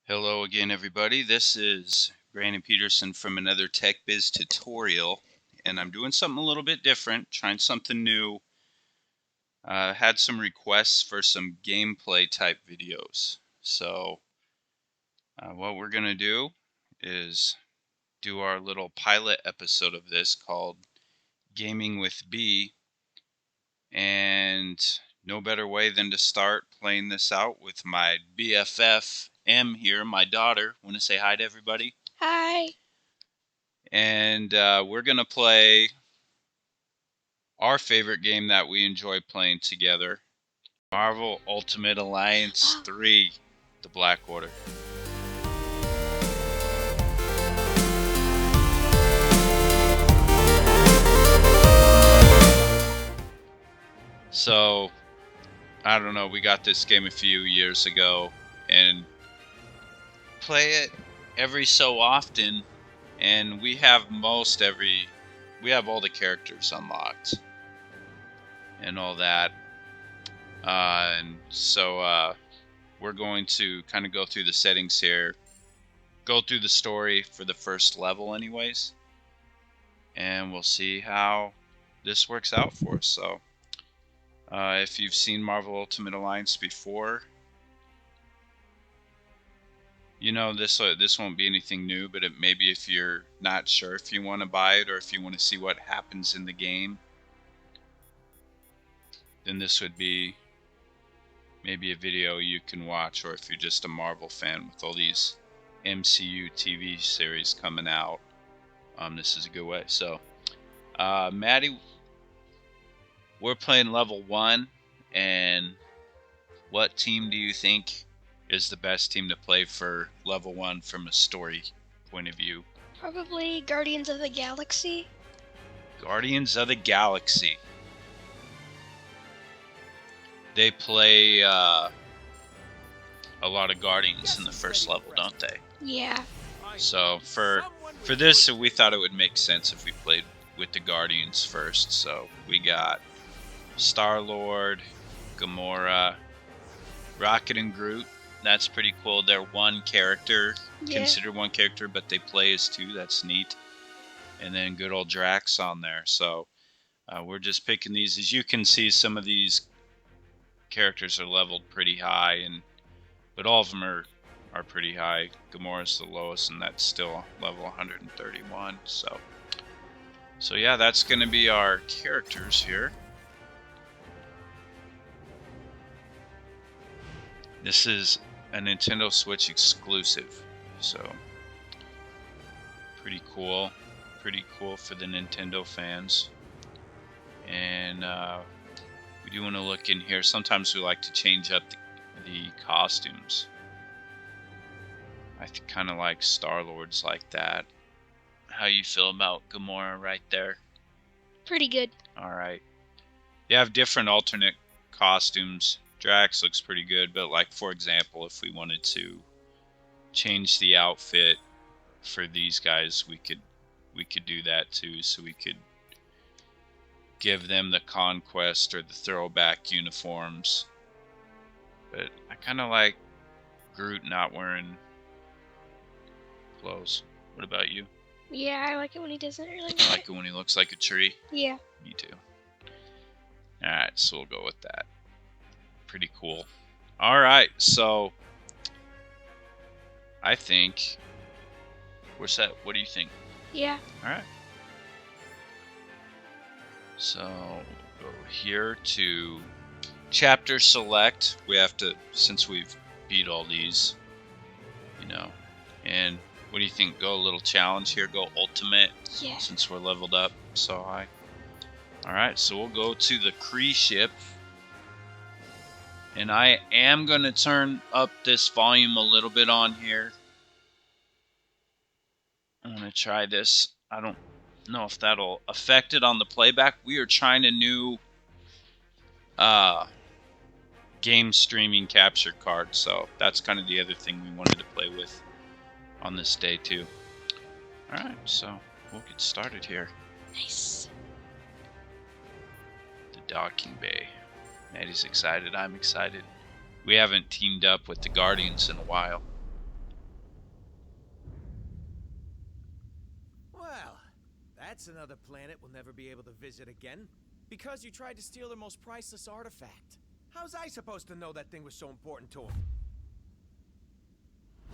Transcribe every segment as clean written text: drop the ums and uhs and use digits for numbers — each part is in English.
Hello again, everybody. This is Brandon Peterson from another Tech Biz tutorial, and I'm doing something a little bit different, trying something new. Had some requests for some gameplay type videos. So what we're going to do is do our little pilot episode of this called Gaming with B, and no better way than to start playing this out with my BFF M here, my daughter. Want to say hi to everybody? Hi. And we're going to play our favorite game that we enjoy playing together, Marvel Ultimate Alliance 3, The Black Order. So, I don't know, we got this game a few years ago and play it every so often, and we have all the characters unlocked and all that. And so we're going to kind of go through the settings here, go through the story for the first level anyways, and we'll see how this works out for us. So if you've seen Marvel Ultimate Alliance before, you know this won't be anything new, but maybe if you're not sure if you want to buy it or if you want to see what happens in the game, then this would be maybe a video you can watch. Or if you're just a Marvel fan with all these MCU TV series coming out, this is a good way. So Maddie, we're playing level 1, and what team do you think is the best team to play for level 1 from a story point of view? Probably Guardians of the Galaxy. Guardians of the Galaxy. They play a lot of Guardians in the first level, don't they? Yeah. So for this, we thought it would make sense if we played with the Guardians first. So we got Star-Lord, Gamora, Rocket, and Groot. That's pretty cool. They're one character, considered one character, but they play as two. That's neat. And then good old Drax on there. So we're just picking these. As you can see, some of these characters are leveled pretty high, but all of them are pretty high. Gamora's the lowest, and that's still level 131. So yeah, that's going to be our characters here. This is a Nintendo Switch exclusive, so pretty cool for the Nintendo fans. And we do want to look in here. Sometimes we like to change up the costumes. I kind of like Star-Lord's like that. How you feel about Gamora right there? Pretty good. Alright. They have different alternate costumes. Drax looks pretty good, but like for example, if we wanted to change the outfit for these guys, we could do that too. So we could give them the Conquest or the throwback uniforms. But I kind of like Groot not wearing clothes. What about you? Yeah, I like it when he doesn't really. I like it when he looks like a tree. Yeah. Me too. Alright, so we'll go with that. Pretty cool. Alright, so I think we're set. What do you think? Yeah. Alright. So we'll go here to chapter select. We have to, since we've beat all these, and what do you think? Go a little challenge here, go ultimate. Yeah. Since we're leveled up so high. Alright, so we'll go to the Kree ship. And I am going to turn up this volume a little bit on here. I'm going to try this. I don't know if that'll affect it on the playback. We are trying a new game streaming capture card, so that's kind of the other thing we wanted to play with on this day too. Alright, so we'll get started here. Nice. The docking bay. Maddie's excited. I'm excited. We haven't teamed up with the Guardians in a while. that's another planet we'll never be able to visit again. Because you tried to steal their most priceless artifact. How's I supposed to know that thing was so important to him?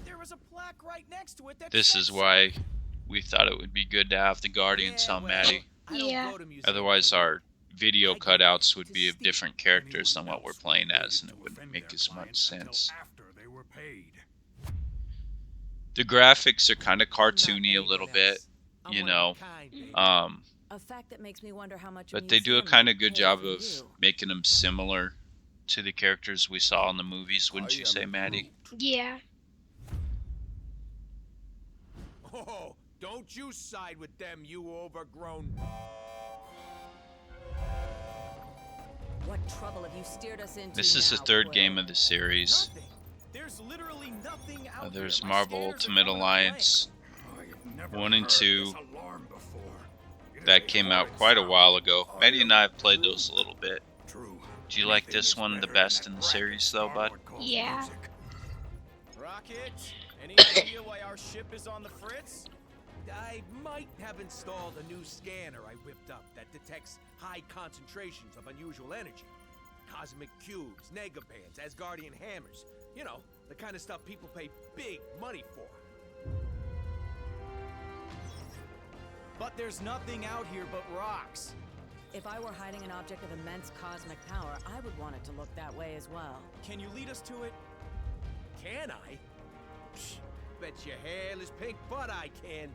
There was a plaque right next to it that This said is so. why we thought it would be good to have the Guardians on Maddie. I don't Yeah. go to museums Otherwise, for our video cutouts would be of different characters than what we're playing as, and it wouldn't make as much sense. After they were paid. The graphics are kind of I'm not cartoony a little anyone bit, else. I'm you one of know. a kind, baby. A fact that makes me wonder how much. But they do a kind of good job of making them similar to the characters we saw in the movies, wouldn't you say, Maddie? Yeah. Oh, don't you side with them, you overgrown. What trouble have you steered us into? This is the now, third Quill? game of the series. Nothing. There's literally nothing out There's there. My Marvel scanners are Ultimate going Alliance I've never 1 and heard 2 this alarm before. It that is a came out horrid quite a sound. while ago. Maddie and I have played those a little bit. True. Do you like Anything this is one the better best than in the that series, though, bud? Starwood calls Yeah. music. Rocket, any idea why our ship is on the fritz? I might have installed a new scanner I whipped up that detects high concentrations of unusual energy. Cosmic cubes, negabands, Asgardian hammers. You know, the kind of stuff people pay big money for. But there's nothing out here but rocks. If I were hiding an object of immense cosmic power, I would want it to look that way as well. Can you lead us to it? Can I? Psh, bet your hairless pink butt I can.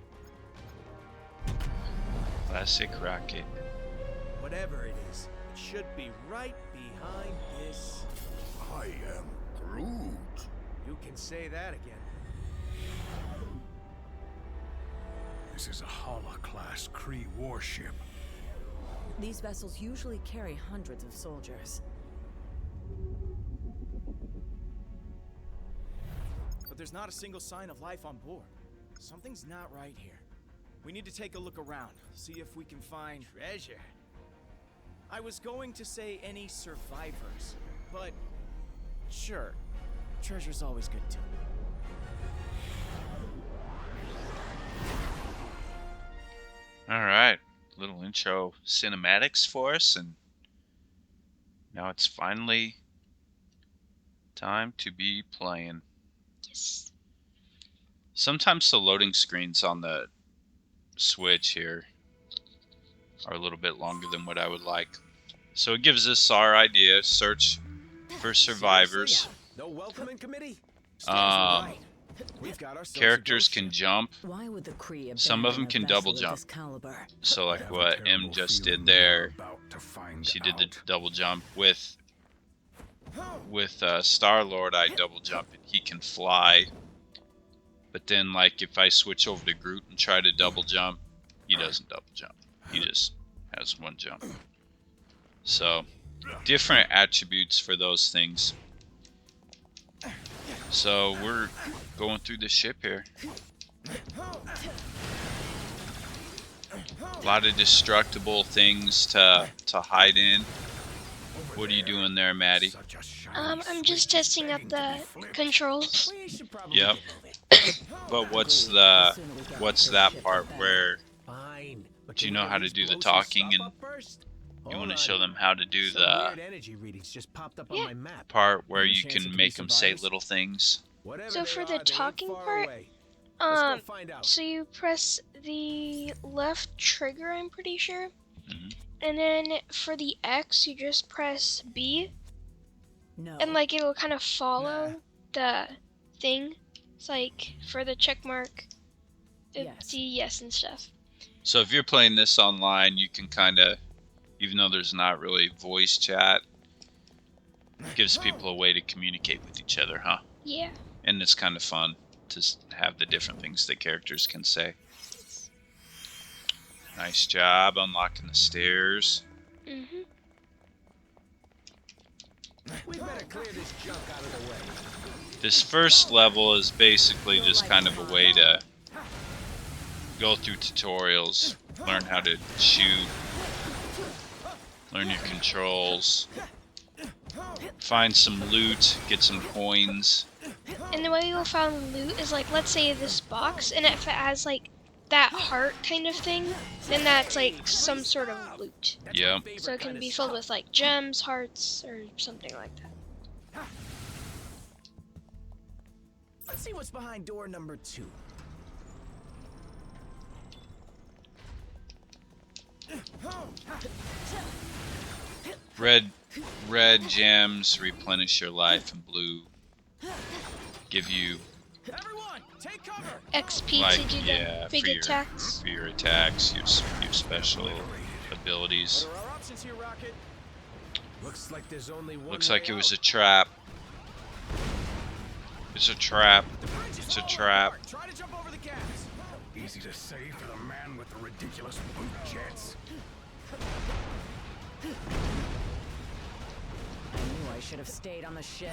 Classic Rocket. Whatever it is, it should be right behind this. I am Groot. You can say that again. This is a Hala-class Kree warship. These vessels usually carry hundreds of soldiers. But there's not a single sign of life on board. Something's not right here. We need to take a look around, see if we can find Treasure. I was going to say any survivors, but sure, treasure's always good too. Alright, little intro cinematics for us, and now it's finally time to be playing. Yes. Sometimes the loading screens on the Switch here are a little bit longer than what I would like. So it gives us our idea, search for survivors. No welcoming committee? We've got ourselves Characters a can ghost jump, Why would the Kree Some of abandon them a can vessel double of jump. this caliber? so I like have a what M terrible just feeling did we are there, about to find she did the out. double jump. With Star-Lord, I double jump and he can fly. But then, like, if I switch over to Groot and try to double jump, he doesn't double jump. He just has one jump. So, different attributes for those things. So, we're going through the ship here. A lot of destructible things to hide in. What are you doing there, Maddie? Such a shiny I'm just switch testing out begging to be the flipped. controls. We should probably Yep. move it. But what's Agreed. The sooner we get what's to that ship, part the better. where Fine. But Do you can know we how at to least do the blow some talking stuff and up first? you Hold want to on. show them how to do Some the weird energy readings just popped up Yeah. on my map. part where Any you chance it can could be make them say survivors? little things? Whatever So they for are, the they ain't talking far part, away. Let's go Um, find out. so you press the left trigger, I'm pretty sure. Mhm. And then for the X, you just press B, No. and like it'll kind of follow the thing. It's like for the check mark, Yes. the yes and stuff. So if you're playing this online, you can kind of, even though there's not really voice chat, it gives people a way to communicate with each other, huh? Yeah. And it's kind of fun to have the different things that characters can say. Nice job unlocking the stairs. Mhm. We better clear this junk out of the way. This first level is basically just kind of a way to go through tutorials, learn how to shoot, learn your controls, find some loot, get some coins. And the way you'll find loot is like, let's say this box, and if it has like that heart kind of thing, then that's like some sort of loot. Yeah. So it can be filled with like gems, hearts, or something like that. Let's see what's behind door number 2. Red gems replenish your life, and blue give you Everyone, take cover. XP like to do the big attacks. for your attacks, your special abilities. What are our options here, Rocket? Looks like there's only one. Looks like it was a trap. It's a trap. It's a trap. Try to jump over the gaps. Easy to say for the man with the ridiculous boot jets. I knew I should have stayed on the ship.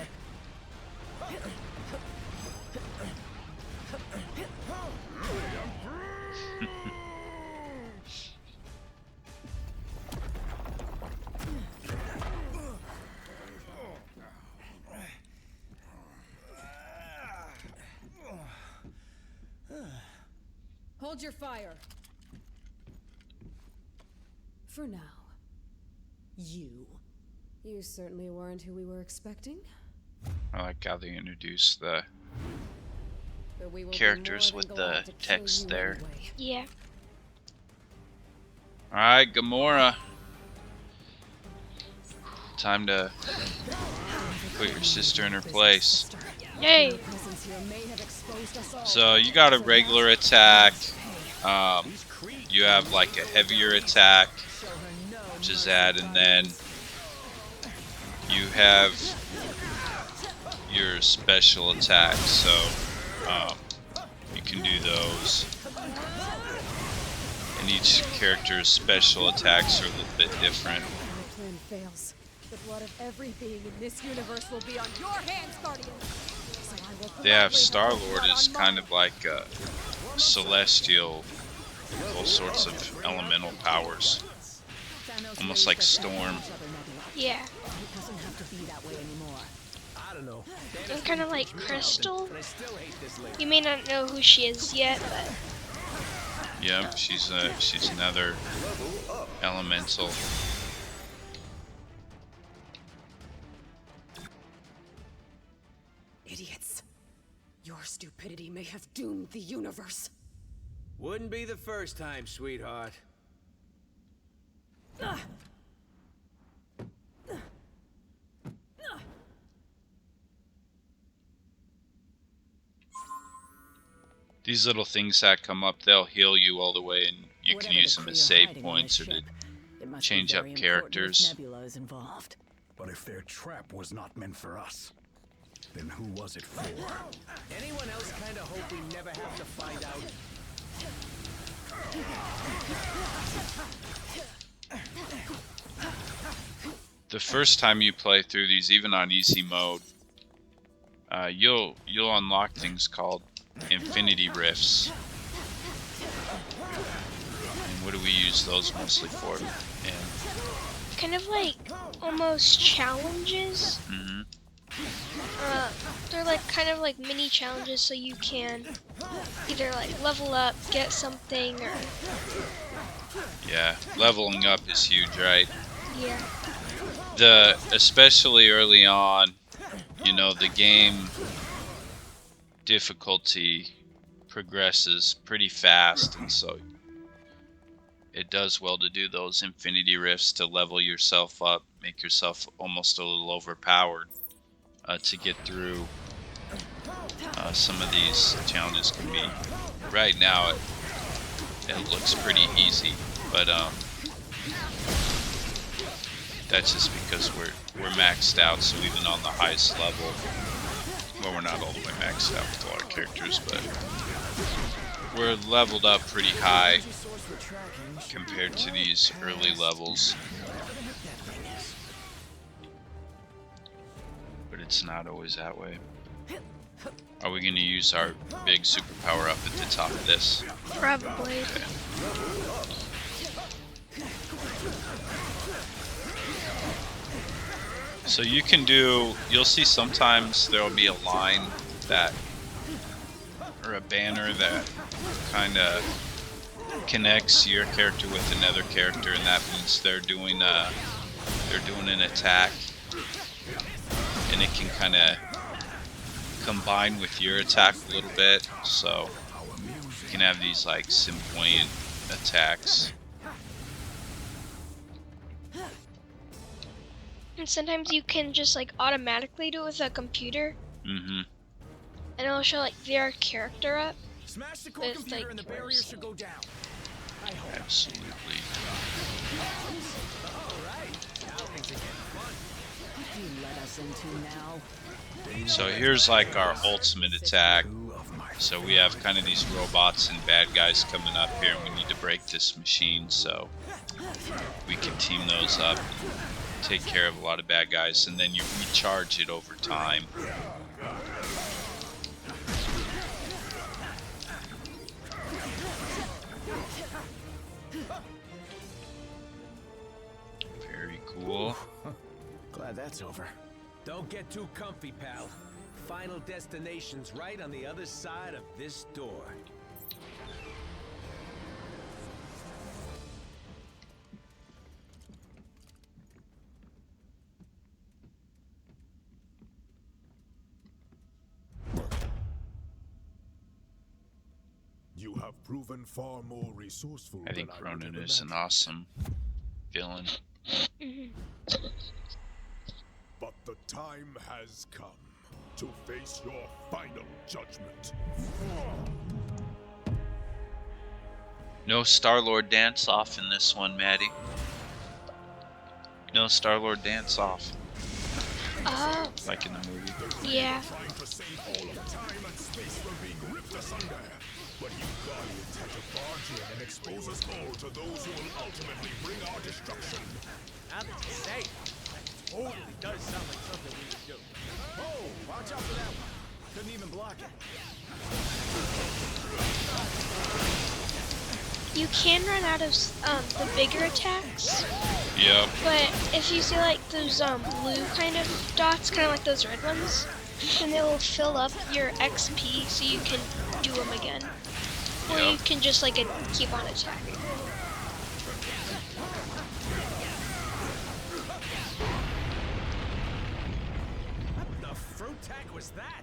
Hold your fire. For now. You certainly weren't who we were expecting. I like how they introduce the But we will be characters more with than the glad to kill text you there. anyway. Yeah. Alright, Gamora. Time to put your sister in her place. Yay! Your presence here may have exposed us all. So you got a regular attack. You have like a heavier attack, which is that, and then you have your special attack. So you can do those. And each character's special attacks are a little bit different. My plan fails. The blood of every being in this universe will be on your hands, Guardian. So I will They have gladly Star-Lord blood as on kind mine. of like a celestial, all sorts of elemental powers. Thanos almost raised like us Storm. against each other, Nebula. Yeah. It doesn't have to be that way anymore. I don't know. And kind of like Crystal. But I still hate this lady. You may not know who she is yet, but Yeah, she's another elemental. Idiots. Your stupidity may have doomed the universe. Wouldn't be the first time, sweetheart. These little things that come up, they'll heal you all the way, and you can Whatever use the them Kree as are save hiding on points or this to ship, it must be change up very important if characters. Nebula is involved. But if their trap was not meant for us, then who was it for? Anyone else kind of hope we never have to find out? The first time you play through these, even on easy mode, you'll unlock things called Infinity Rifts. And what do we use those mostly for? And kind of like almost challenges. They're like kind of like mini challenges, so you can either like level up, get something, or yeah, leveling up is huge, right? yeah. Especially early on, you know, the game difficulty progresses pretty fast, and so it does well to do those Infinity Rifts to level yourself up, make yourself almost a little overpowered to get through some of these challenges. Can be right now it looks pretty easy, but that's just because we're maxed out. So even on the highest level, well, we're not all the way maxed out with a lot of characters, but we're leveled up pretty high compared to these early levels. But it's not always that way. Are we going to use our big superpower up at the top of this? Probably. Okay. So you can do, you'll see sometimes there'll be a line that, or a banner that kind of connects your character with another character, and that means they're doing an attack, and it can kind of combine with your attack a little bit, so you can have these like simpoint attacks. And sometimes you can just like automatically do it with a computer, Mm-hmm. and it'll show like their character up. Smash the core It's computer like and the barrier yours. should go down. Absolutely. So here's like our ultimate attack. So we have kind of these robots and bad guys coming up here, and we need to break this machine, so we can team those up, take care of a lot of bad guys, and then you recharge it over time. Very cool. Glad that's over. Don't get too comfy, pal. Final destination's right on the other side of this door. You have proven far more resourceful I think than I would Ronan have is an imagined. awesome villain. But the time has come to face your final judgment. No Star-Lord dance-off in this one, Maddie. No Star-Lord dance-off, Oh, like in the movie. yeah. Trying to save all of time and space from being ripped asunder. But you Guardians had to barge in and expose us all to those who will ultimately bring our destruction. Now that you say it, that totally does sound like something we should do. Oh, watch out for that one. Couldn't even block it. You can run out of the bigger attacks, Yep. but if you see like those blue kind of dots, kind of like those red ones, then they will fill up your XP so you can do them again. Or you Yep. can just like keep on attacking. What the fruit tack was that?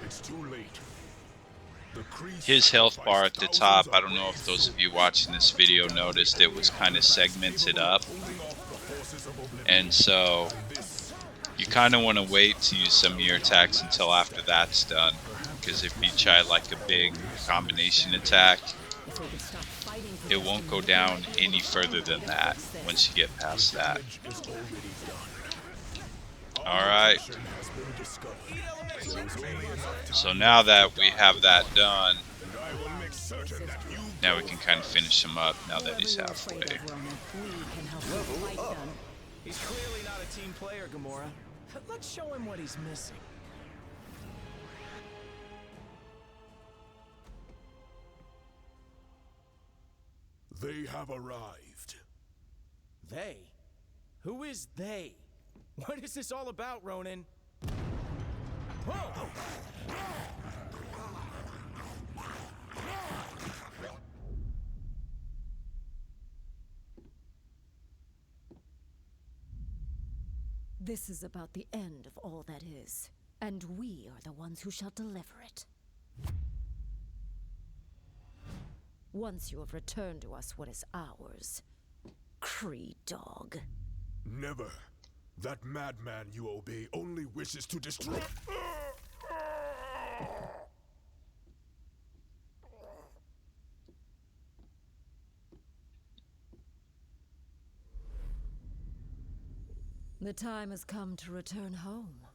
It's too late. The Kree His health bar at the sacrificed top, thousands I of don't know if brave those of you watching this video noticed, it was kind of segmented up. holding off the forces of oblivion. And so This you kind of want to wait to use some of your attacks until after that's done. Because if you try like a big combination attack, it won't go down any further than that once you get past that. damage is already done. Alright, Action has been discovered. so now that we have that done, I will make certain that you now we can kind of finish him up now that he's halfway. He's clearly not a team player, Gamora. Let's show him what he's missing. They have arrived. They? Who is they? What is this all about, Ronan? Whoa! This is about the end of all that is, and we are the ones who shall deliver it. Once you have returned to us what is ours, Kree dog. Never. That madman you obey only wishes to destroy. The time has come to return home.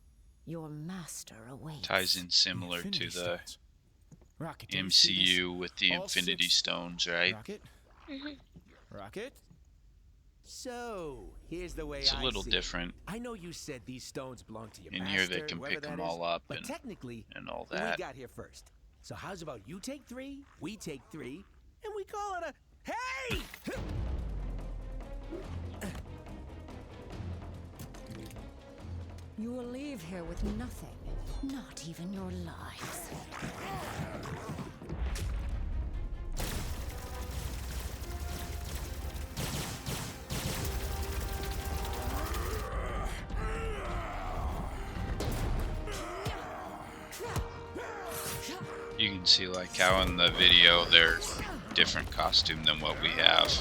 Your master awaits. Ties in similar to Infinity the Stones. Rocket, do you see this? MCU with the All Infinity six- Stones, right? Rocket? Rocket? So, here's the way It's a I little see it. different. I know you said these stones belong to your In master, here they can whoever pick that them is, all up but and technically, all we that. got here first. So how's about you take 3, we take 3, and we call it a hey! You will leave here with nothing, not even your lives. You can see like how in the video they're different costume than what we have,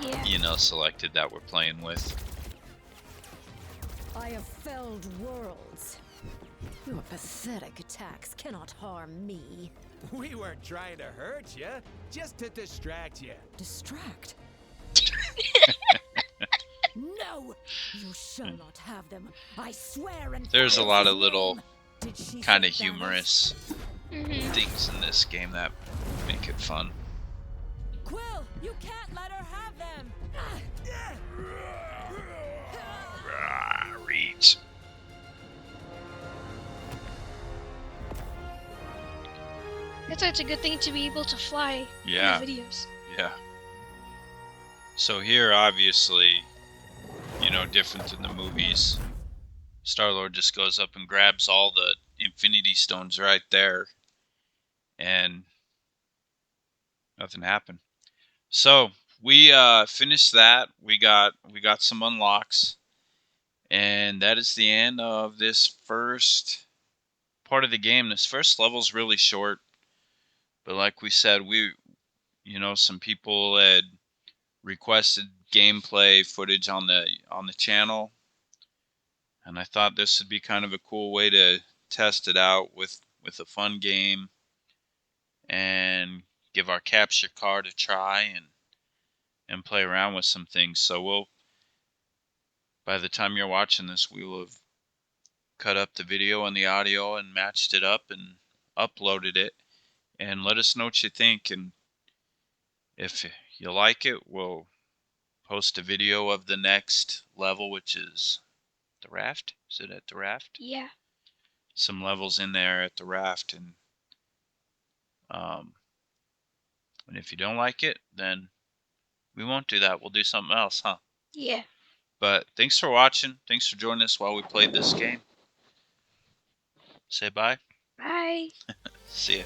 Yeah. you know, selected that we're playing with. I have felled worlds. Your pathetic attacks cannot harm me. We weren't trying to hurt you, just to distract you. Distract? No! You shall not have them. I swear and There's a promise lot his of little name. Did she kind say of humorous Mm-hmm. things in this game that make it fun. Quill, you can't let her have them. Reach. That's why it's a good thing to be able to fly Yeah. in the videos. Yeah. So here, obviously, you know, different than the movies, Star-Lord just goes up and grabs all the Infinity Stones right there, and nothing happened. So we finished that. We got some unlocks, and that is the end of this first part of the game. This first level's really short, but like we said, you know, some people had requested gameplay footage on the channel, and I thought this would be kind of a cool way to test it out with a fun game and give our capture card a try and play around with some things. So by the time you're watching this, we will have cut up the video and the audio and matched it up and uploaded it. And let us know what you think, and if you like it, we'll post a video of the next level, which is the raft. Is it at the raft? Yeah. Some levels in there at the raft, and if you don't like it, then we won't do that. We'll do something else, huh? Yeah. But thanks for watching. Thanks for joining us while we played this game. Say bye. Bye. See ya.